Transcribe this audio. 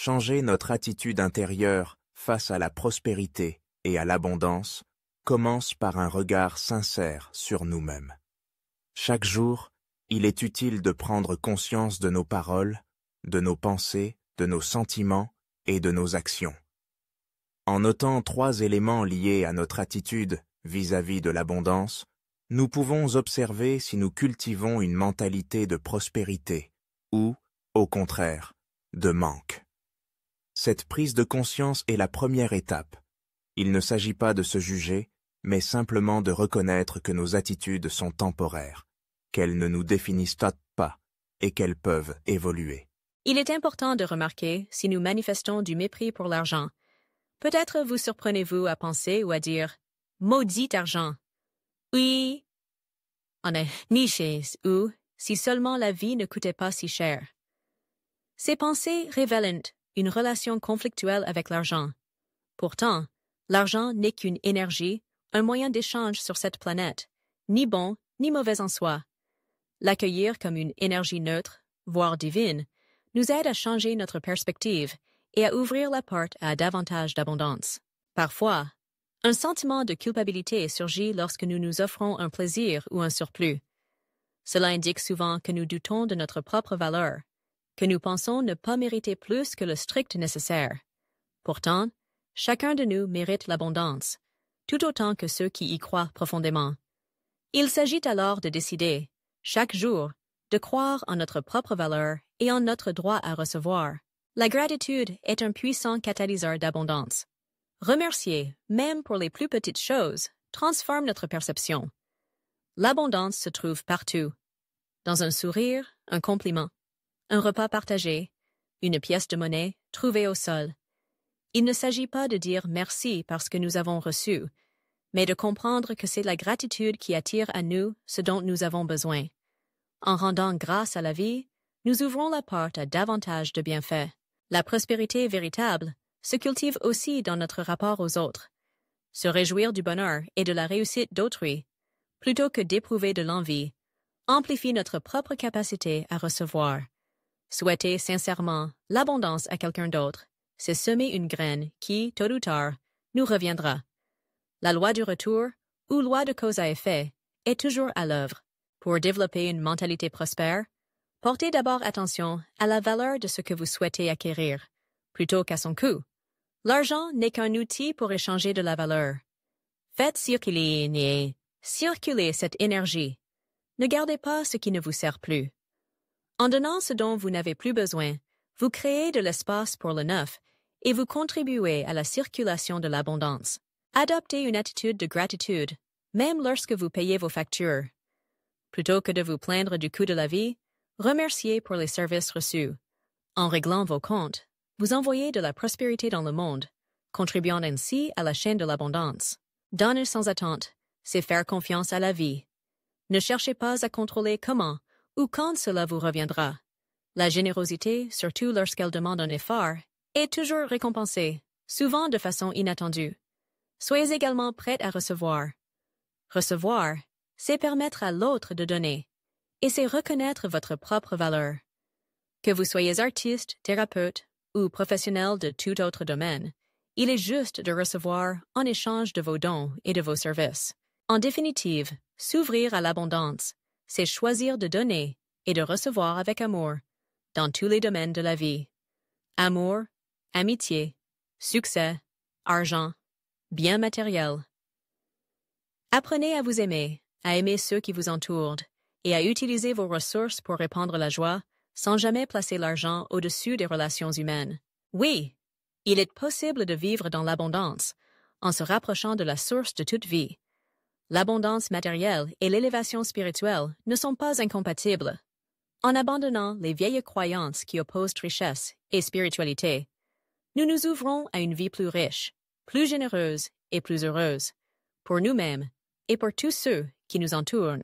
changer notre attitude intérieure face à la prospérité et à l'abondance commence par un regard sincère sur nous-mêmes. Chaque jour, il est utile de prendre conscience de nos paroles, de nos pensées, de nos sentiments et de nos actions. En notant 3 éléments liés à notre attitude vis-à-vis de l'abondance, nous pouvons observer si nous cultivons une mentalité de prospérité ou, au contraire, de manque. Cette prise de conscience est la première étape. Il ne s'agit pas de se juger, mais simplement de reconnaître que nos attitudes sont temporaires, qu'elles ne nous définissent pas et qu'elles peuvent évoluer. Il est important de remarquer si nous manifestons du mépris pour l'argent. Peut-être vous surprenez-vous à penser ou à dire « maudit argent ». Oui, on est niché ou si seulement la vie ne coûtait pas si cher. Ces pensées révèlent une relation conflictuelle avec l'argent. Pourtant, l'argent n'est qu'une énergie, un moyen d'échange sur cette planète, ni bon ni mauvais en soi. L'accueillir comme une énergie neutre, voire divine, nous aide à changer notre perspective et à ouvrir la porte à davantage d'abondance. Parfois, un sentiment de culpabilité surgit lorsque nous nous offrons un plaisir ou un surplus. Cela indique souvent que nous doutons de notre propre valeur, que nous pensons ne pas mériter plus que le strict nécessaire. Pourtant, chacun de nous mérite l'abondance, tout autant que ceux qui y croient profondément. Il s'agit alors de décider, chaque jour, de croire en notre propre valeur et en notre droit à recevoir. La gratitude est un puissant catalyseur d'abondance. Remercier, même pour les plus petites choses, transforme notre perception. L'abondance se trouve partout. Dans un sourire, un compliment, un repas partagé, une pièce de monnaie trouvée au sol. Il ne s'agit pas de dire merci parce que nous avons reçu, mais de comprendre que c'est la gratitude qui attire à nous ce dont nous avons besoin. En rendant grâce à la vie, nous ouvrons la porte à davantage de bienfaits. La prospérité véritable se cultive aussi dans notre rapport aux autres. Se réjouir du bonheur et de la réussite d'autrui, plutôt que d'éprouver de l'envie, amplifie notre propre capacité à recevoir. Souhaiter sincèrement l'abondance à quelqu'un d'autre, c'est semer une graine qui, tôt ou tard, nous reviendra. La loi du retour, ou loi de cause à effet, est toujours à l'œuvre. Pour développer une mentalité prospère, portez d'abord attention à la valeur de ce que vous souhaitez acquérir, plutôt qu'à son coût. L'argent n'est qu'un outil pour échanger de la valeur. Faites circuler cette énergie. Ne gardez pas ce qui ne vous sert plus. En donnant ce dont vous n'avez plus besoin, vous créez de l'espace pour le neuf et vous contribuez à la circulation de l'abondance. Adoptez une attitude de gratitude, même lorsque vous payez vos factures. Plutôt que de vous plaindre du coût de la vie, remerciez pour les services reçus. En réglant vos comptes, vous envoyez de la prospérité dans le monde, contribuant ainsi à la chaîne de l'abondance. Donner sans attente, c'est faire confiance à la vie. Ne cherchez pas à contrôler comment ou quand cela vous reviendra. La générosité, surtout lorsqu'elle demande un effort, est toujours récompensée, souvent de façon inattendue. Soyez également prêts à recevoir. Recevoir, c'est permettre à l'autre de donner, et c'est reconnaître votre propre valeur. Que vous soyez artiste, thérapeute ou professionnel de tout autre domaine, il est juste de recevoir en échange de vos dons et de vos services. En définitive, s'ouvrir à l'abondance, c'est choisir de donner et de recevoir avec amour dans tous les domaines de la vie. Amour, amitié, succès, argent, bien matériel. Apprenez à vous aimer, à aimer ceux qui vous entourent et à utiliser vos ressources pour répandre la joie sans jamais placer l'argent au-dessus des relations humaines. Oui, il est possible de vivre dans l'abondance en se rapprochant de la source de toute vie. L'abondance matérielle et l'élévation spirituelle ne sont pas incompatibles. En abandonnant les vieilles croyances qui opposent richesse et spiritualité, nous nous ouvrons à une vie plus riche, plus généreuse et plus heureuse, pour nous-mêmes et pour tous ceux qui nous entourent.